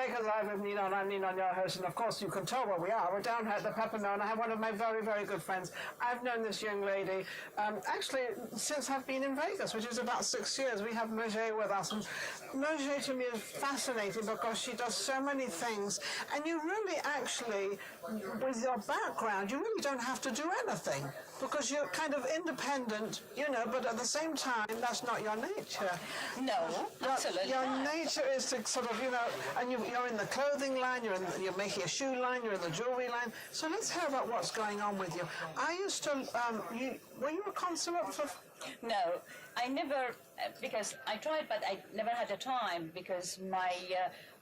Vegas Live with Ninon. I'm Ninon, your host, and of course you can tell where we are. We're down here at the Peppermill, and I have one of my very, very good friends. I've known this young lady actually since I've been in Vegas, which is about 6 years. We have Mojgan with us, and Mojgan to me is fascinating because she does so many things, and you really actually, with your background, you really don't have to do anything because you're kind of independent, you know, but at the same time, that's not your nature. No, absolutely Your not. nature is to sort of, you know, and you're in the clothing line, you're making a shoe line, you're in the jewelry line. So let's hear about what's going on with you. I used to, were you a consulate for? No, I never, because I tried, but I never had the time because my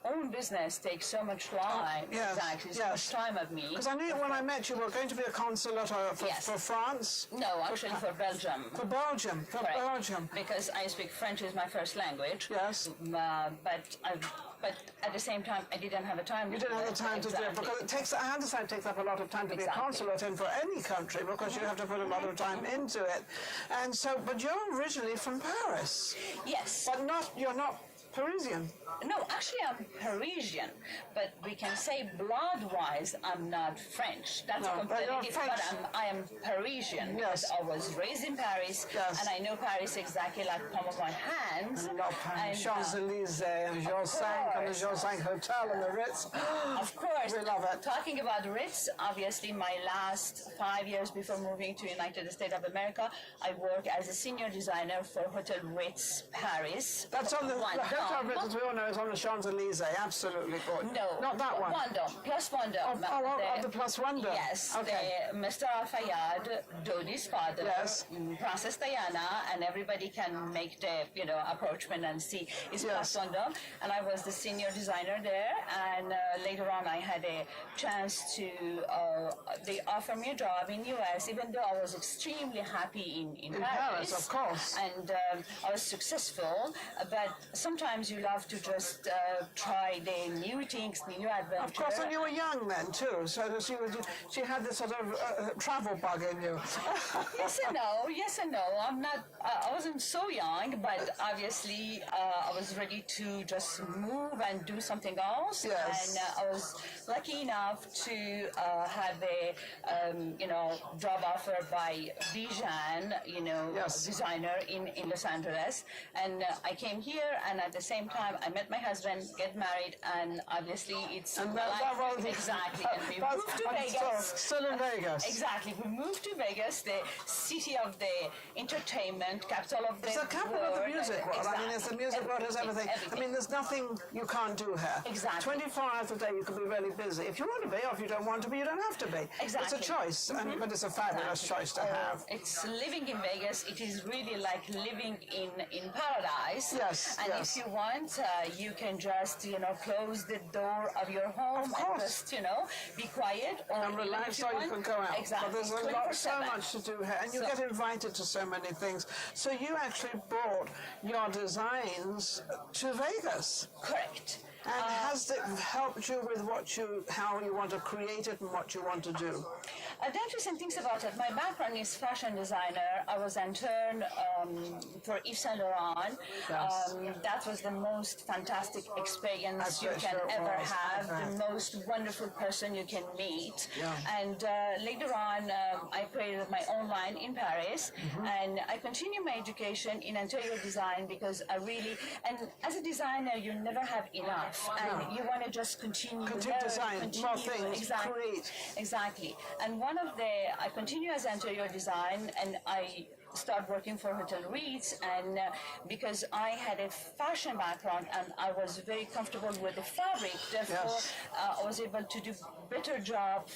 own business takes so much time. Yes, Exactly, so much time of me. Because I knew when I met you, were going to be a consulate for France. No, actually for Belgium. For Belgium, Correct. Belgium. Because I speak French is my first language. Yes. But at the same time, I didn't have the time. You didn't have the time to do it Exactly. because it takes. I understand it takes up a lot of time to be a consulate in for any country because you have to put a lot of time into it. And so, but you're originally from Paris. Yes. But you're not Parisian. No, actually I'm Parisian, but we can say blood-wise I'm not French. That's No, but completely you're different. French. But I am Parisian. Yes. Because I was raised in Paris, Yes. and I know Paris exactly like palm of my hands. I love Paris. And, Champs-Élysées and Georges V and the Georges V Hotel and the Ritz. Of course. We love it. Talking about Ritz, obviously my last 5 years before moving to United States of America, I worked as a senior designer for Hotel Ritz Paris. That's on the Hotel Ritz, as we all know, is on the Champs-Élysées. Absolutely good. No, not that one. Wondom, plus Wondom. The Plus Wonder. Yes, Okay. Mr. Al-Fayyad, Dodi's father, Yes. Princess Diana, and everybody can make the approachment and see it's Yes. Plus Wondom. And I was the senior designer there, and later on I had a chance to, they offered me a job in US, even though I was extremely happy in Paris. Of course. And I was successful, but sometimes you love to just try the new things, the new adventures. Of course, and you were young then too, so she had this sort of travel bug in you. Yes and no, yes and no. I wasn't so young, but obviously I was ready to just move and do something else. Yes. And I was lucky enough to have a, job offer by Bijan, Yes. designer in Los Angeles. And I came here, and at the same time, I met my husband, get married, and obviously it's And that was exactly. And we moved to Vegas. Still in Vegas. Exactly. We moved to Vegas, the city of the entertainment, capital of the It's the capital of the music world. Exactly. I mean, it's the music world, has everything. I mean, there's nothing you can't do here. Exactly. 24 hours a day, you can be really busy. If you want to be, or if you don't want to be, you don't have to be. Exactly. It's a choice, but it's a fabulous choice to have. It's living in Vegas. It is really like living in paradise. Yes, And yes. if you want, you can just, close the door of your home Of course. and just, be quiet. Or And relax so you can go out. Exactly. But there's so 24/7. much to do here. And you get invited to so many things. So you actually brought your designs to Vegas. Correct. And has it helped you with how you want to create it and what you want to do? The interesting things about it, my background is fashion designer. I was intern for Yves Saint Laurent. Yes. That was the most fantastic experience you bet can sure it ever was. have, Okay. the most wonderful person you can meet. Yeah. And later on, I created my own line in Paris, and I continue my education in interior design because and as a designer, you never have enough. And you want to just continue design, more things, exactly, create. Exactly. And I continue as interior design, and I start working for Hotel Ritz, and because I had a fashion background and I was very comfortable with the fabric, therefore Yes. I was able to do better job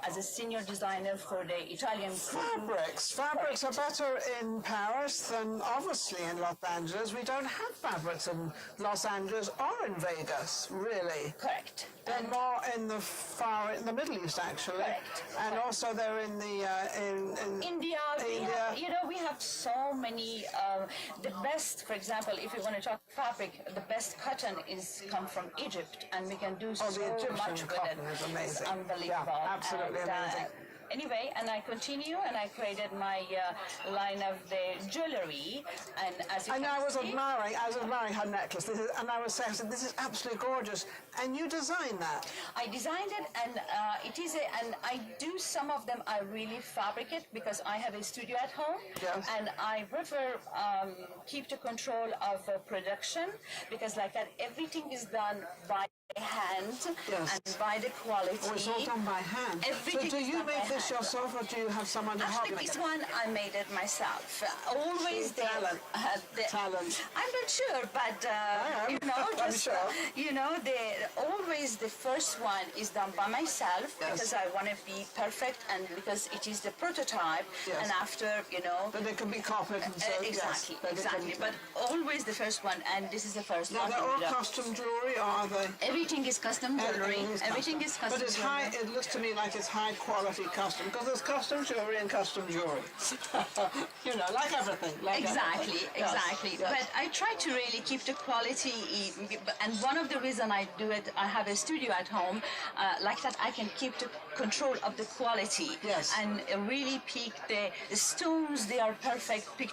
as a senior designer for the Italian crew. Fabrics are better in Paris than obviously in Los Angeles. We don't have fabrics in Los Angeles or in Vegas, really. Correct. They're more in the Middle East, actually. Correct. And also they're in the in India. We have so many. The best, for example, if you want to talk fabric, the best cotton come from Egypt, and we can do so the Egyptian much with cotton it. is amazing. It's unbelievable. Yeah, absolutely And, amazing. anyway, and I continue, and I created my line of the jewelry, and as you And can I was see, admiring her necklace. And I was saying, this is absolutely gorgeous. And you designed that. I designed it, and and I do some of them. I really fabricate because I have a studio at home, Yes. and I prefer keep the control of production because like that everything is done by hand Yes. and by the quality. Oh, it's all done by hand. Everything So do is you done by make this hand. yourself, or do you have someone to help you Actually, make this it? one I made it myself. Always the Talent. Talent. I'm not sure, but I am. you know, I'm just sure. you know, always the first one is done by myself Yes. because I want to be perfect and because it is the prototype. Yes. And after, you know, But it can be copied and so, exactly, yes. But it exactly. can- But always the first one, and this is the first Now, one. they're all Yeah. custom jewelry, or are they? Everything is custom jewelry. Everything is custom. But it's jewelry. high. It looks to me like it's high quality custom because there's custom jewelry and custom jewelry. You know, like everything. Like Exactly, everything. Yes, exactly. yes. But I try to really keep the quality, and one of the reason I do it, I have a studio at home, like that I can keep the control of the quality. Yes. And really pick the stones, they are perfect, pick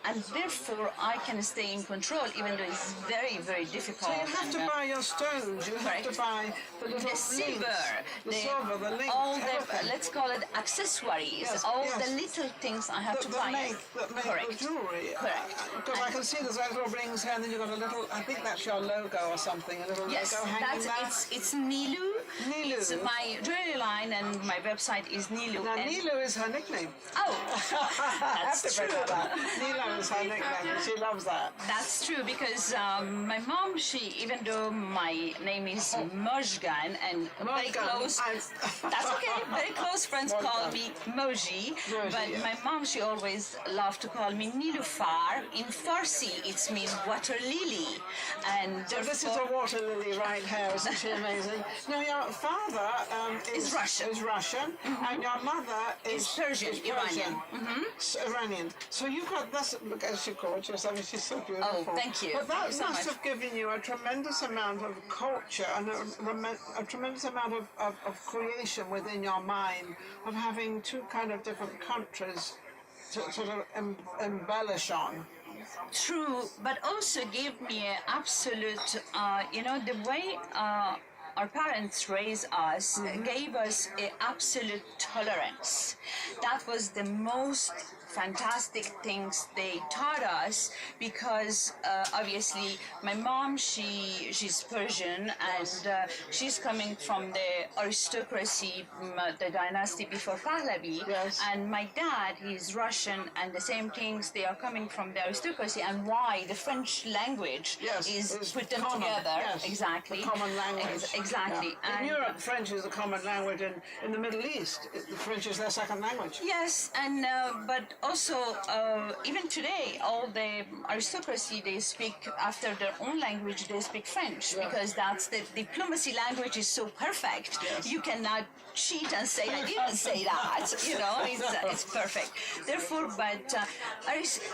and therefore I can stay in control even though it's very, very difficult. So you have to buy your stones. You have to Correct. buy the little The silver, silver, the link, all everything. the, let's call it accessories, Yes, all yes. the little things I have to the buy. link that make Correct. the jewelry. Correct. Because I can see there's those little rings here, and then you've got a little. I think that's your logo or something. A little Yes, logo hanging there. it's Nilu. Nilu. It's my jewelry line, and my website is Nilu. Now, and- Nilu is her nickname. Oh, I have to that's bring true. that up. Nilu is her nickname. She loves that. That's true because my mom, even though my name is Mojgan and very Mojgan. close, that's okay. Very close friends call Mojgan. me Moji, Moji, but yeah. my mom, she always loved to call me Nilufar. In Farsi, it means water lily, and So this is therefore- a water lily right here, isn't she amazing? Now your father Is Russian. Is Russian, and your mother is Persian, Iranian. Iranian. So you've got this. Look, as she gorgeous. I mean, she's so beautiful. Oh, thank you. But that Thank you so must much. have given you a tremendous amount of culture and a tremendous amount of creation within your mind of having two kind of different countries to sort of embellish on. True, but also give me an absolute, the way our parents raised us gave us an absolute tolerance. That was the most fantastic things they taught us because obviously my mom she's Persian and she's coming from the aristocracy, the dynasty before Pahlavi, Yes. and my dad he's Russian and the same things, they are coming from the aristocracy, and why the French language Yes, is it's put them common, together. yes, Exactly. the common language. Exactly. Yeah. In And Europe, French is the common language. In the Middle East, the French is their second language. yes, and but also even today, all the aristocracy they speak after their own language. They speak French because that's the diplomacy language is so perfect. Yes. You cannot cheat and say I didn't say that. You know, it's perfect. Therefore, but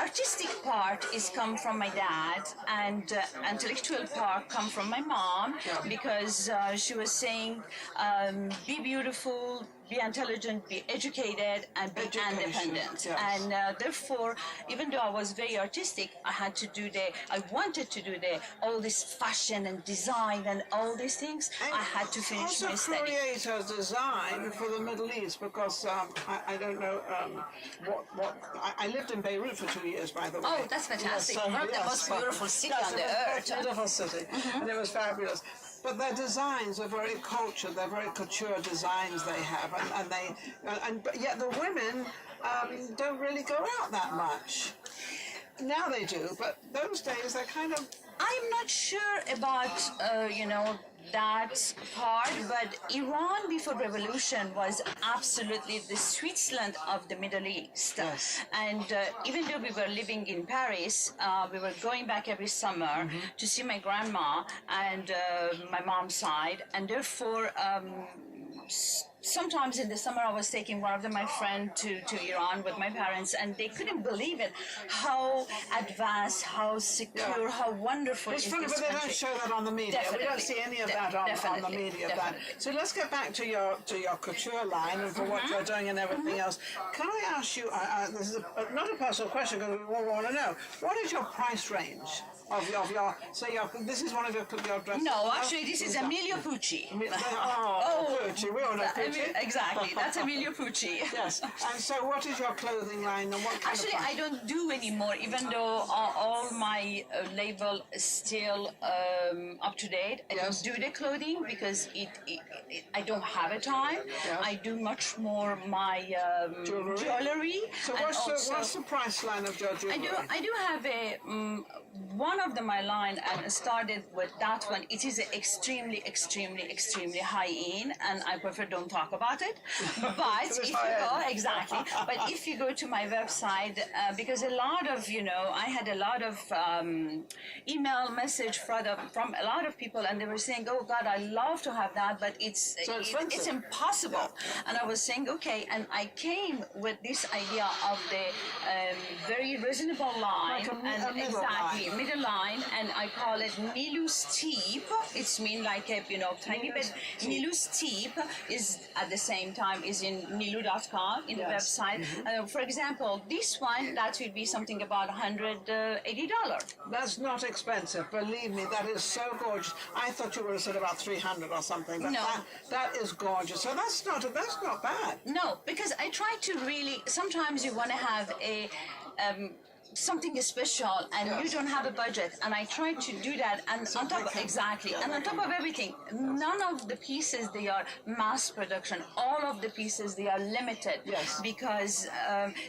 artistic part is come from my dad, and intellectual part come from my mom because she was saying, be beautiful, be intelligent, be educated, and be Education, independent. yes. And therefore, even though I was very artistic, I wanted to do all this fashion and design and all these things. I had to finish also my study. create a design for the Middle East because I don't know I lived in Beirut for 2 years, by the way. Oh, that's fantastic. One of the most beautiful city yes, on the it was earth. a beautiful city, and it was fabulous. But their designs are very cultured. They're very couture designs they have, but yet the women don't really go out that much. Now they do, but those days they're kind of. I'm not sure about that part, but Iran before revolution was absolutely the Switzerland of the Middle East. Yes. And even though we were living in Paris, we were going back every summer to see my grandma and my mom's side, and therefore sometimes in the summer I was taking one of them, my friend to Iran with my parents, and they couldn't believe it, how advanced, how secure, how wonderful it's is funny, this but they country. don't show that on the media. We don't see any of that on the media. So let's get back to your couture line and for what you're doing and everything else. Can I ask you? This is not a personal question because we all want to know. What is your price range of your? So this is one of your dresses. No, actually, this is Emilio Pucci. Pucci. We all know Pucci. Exactly, that's Emilio Pucci. Yes. And so, what is your clothing line and what kind Actually, of? I don't do anymore, even though all my label is still up to date. I don't do the clothing because I don't have a time. Yes. I do much more my jewelry. So what's the price line of your jewelry? I do have a one of my line, and started with that one. It is extremely high end, and I prefer don't talk about it. But if you go exactly, but if you go to my website, because a lot of I had a lot of email message from a lot of people, and they were saying, "Oh God, I love to have that, but it's impossible." And I was saying, "Okay," and I came with this idea of the very reasonable line, middle line, and I call it Nilu Steep. It's mean like a tiny bit. Nilu Steep is at the same time is in nilu.com in the website. For example, this one that will be something about $180. That's not expensive. Believe me, that is so gorgeous. I thought you would have said about 300 or something, but no, that is gorgeous. So that's not bad. No, because I try to really. Sometimes you want to have a. Something special, and you don't have a budget, and I try to do that. And on top and on top of everything, none of the pieces they are mass production. All of the pieces they are limited, because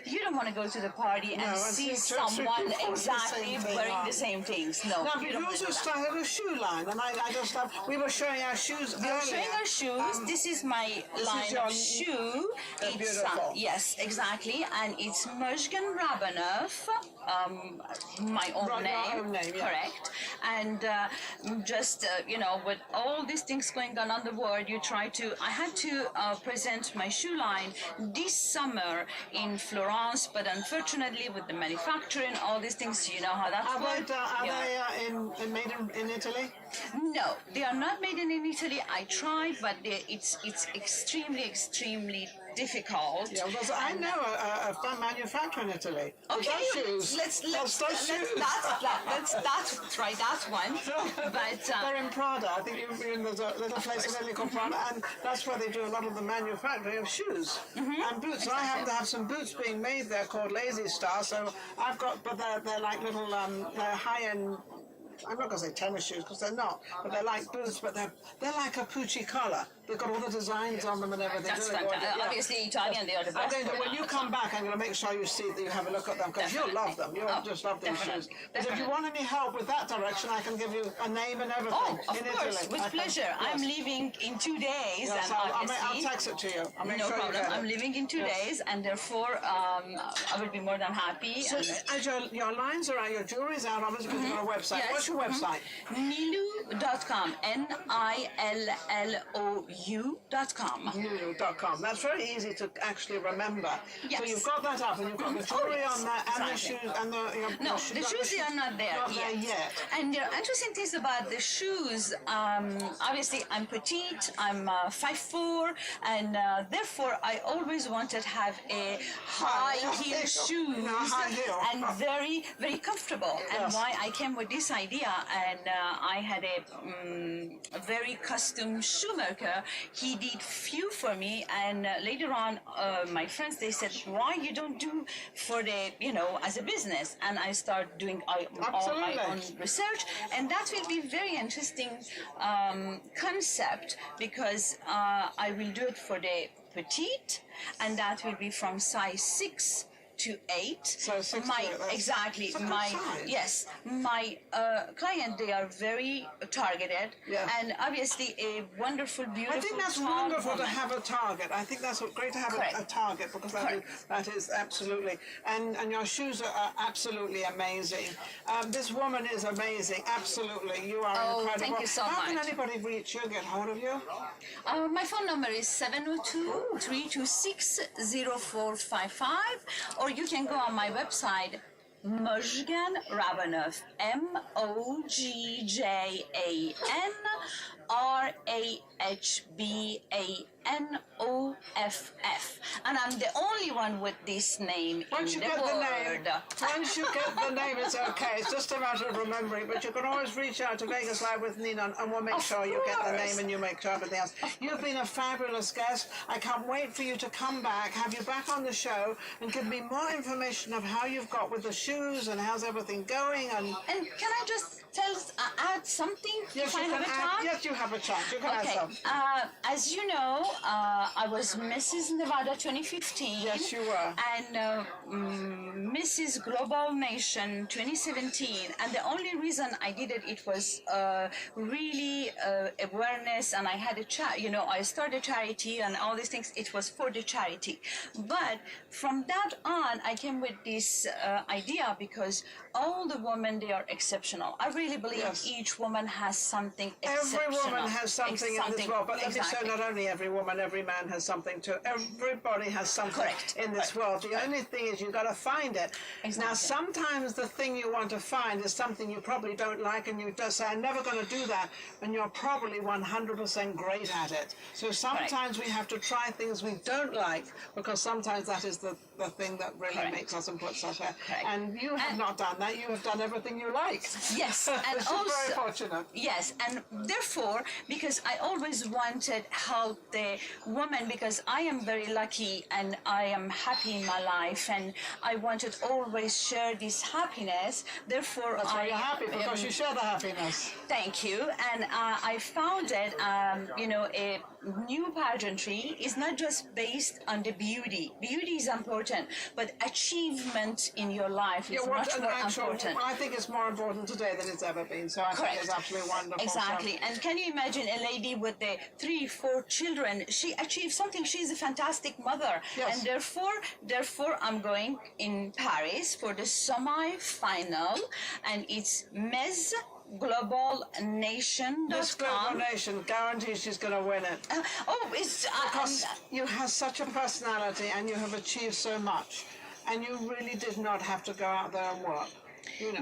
you don't want to go to the party and see someone exactly wearing the same things. No. Now, you also started a shoe line, and I just love. We were showing our shoes earlier. We were showing our shoes. This is my line of shoe. They're beautiful. Yes, exactly, and it's Mojgan Rahbanoff. My own name, correct. And just with all these things going on the world, I had to present my shoe line this summer in Florence, but unfortunately with the manufacturing, all these things, you know how that works. Are they made in Italy? No, they are not made in Italy. I tried, but it's extremely difficult. Yeah, because I know a fun manufacturer in Italy. Okay, shoes. let's try that one. But they're in Prada. I think there's a little place in Italy called Prada, and that's where they do a lot of the manufacturing of shoes and boots. So I happen to have some boots being made there called Lazy Star. So I've got, but they're like little high-end. I'm not going to say tennis shoes because they're not, but they're like boots, but they're like a Pucci collar. They've got all the designs on them and everything. That's fantastic. Obviously, Italian, they are the best. When you come back, I'm going to make sure you see that you have a look at them because you'll love them. You'll just love these shoes. But if you want any help with that direction, I can give you a name and everything. Oh, of course, Italy. With pleasure. I'm leaving in 2 days. Yes, and I'll text it to you. I'll make no sure problem. You get I'm leaving in 2 days, and therefore I will be more than happy. So as your lines are out, your jewelry's out, obviously, because you've got a website. Yes. What's your website? Nilu.com. NILLOU.com. Nilu.com. That's very easy to actually remember. Yes. So you've got that up, and you've got the jewelry on that, and the shoes, and the shoes they are not there yet. And there are interesting things about the shoes. Obviously, I'm petite. I'm 5'4", and therefore I always wanted to have a high heel shoes and very comfortable. And why I came with this idea, and I had a very custom shoemaker. He did few for me, and later on, my friends, they said, "Why you don't do for the as a business?" And I start doing all my own research, and that will be very interesting concept because I will do it for the petite, and that will be from size 6 to 8. So 6 to 8, exactly. that's a good size. My client, they are very targeted, Yeah. and obviously a wonderful, beautiful. I think that's tall wonderful to woman. have a target. I think that's great to have Correct. a target, because that is absolutely, and your shoes are absolutely amazing. This woman is amazing, absolutely. You are incredible. Thank you so How can much. anybody reach you, get hold of you? My phone number is 702-326-0455, or you can go on my website, Mojgan Rahbanoff, Mojgan-Rahbanoff, and I'm the only one with this name Once in you the get world. the name, once you get the name, it's okay. It's just a matter of remembering. But you can always reach out to Vegas Live with Ninon, and we'll make sure you get the name and you make sure everything else. You've been a fabulous guest. I can't wait for you to come back, have you back on the show, and give me more information of how you've got with the shoes and how's everything going. And And can I just add something? yes, if I you have can a add. chance? Yes, you have a chance. You can add Okay. some. As you know, I was Mrs. Nevada 2015. Yes, you were. And Mrs. Global Nation 2017. And the only reason I did it was really awareness. And I had I started a charity and all these things. It was for the charity. But from that on, I came with this idea because all the women, they are exceptional. I really believe Yes. each woman has something exceptional. Every woman has something in this world, but let me say, not only every woman, every man has something too. Everybody has something Correct. in this world. The only thing is you've got to find it. Exactly. Now, sometimes the thing you want to find is something you probably don't like, and you just say, I'm never going to do that, and you're probably 100% great at it. So sometimes we have to try things we don't like, because sometimes that is the thing that really Correct. makes us and puts us there. Correct. And you have not done that. You have done everything you like. Yes, and Which is also very fortunate. Yes, and therefore, because I always wanted help the woman, because I am very lucky and I am happy in my life, and I wanted always share this happiness. Therefore, That's why you're happy, because you share the happiness. Thank you. And I found that, a new pageantry is not just based on the beauty. Beauty is important, but achievement in your life is much more important. I think it's more important today than it's ever been. So I think it's absolutely wonderful. Exactly. So. And can you imagine a lady with the 3-4 children? She achieved something. She's a fantastic mother. Yes. And therefore, I'm going in Paris for the semi-final, and it's Ms. globalnation.com. This Global Nation guarantees she's going to win it. Because you have such a personality and you have achieved so much, and you really did not have to go out there and work. You know,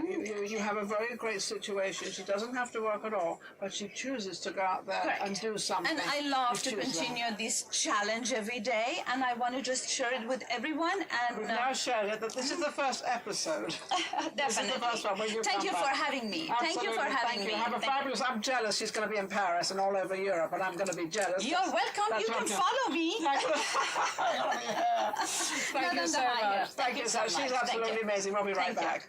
you have a very great situation. She doesn't have to work at all, but she chooses to go out there Correct. and do something. And I love to You choose continue this challenge every day, and I want to just share it with everyone. And We've now shared it that this is the first episode. definitely. This is the first one when you Thank come you back. for having me. Thank you for Absolutely. having Thank me. you. Have a Thank you. fabulous. I'm jealous. She's going to be in Paris and all over Europe, and I'm going to be jealous. You're welcome. That's You what can I'm follow me. Thank you so much. Thank you so much. She's Thank you. absolutely amazing. We'll be right Thank you. back.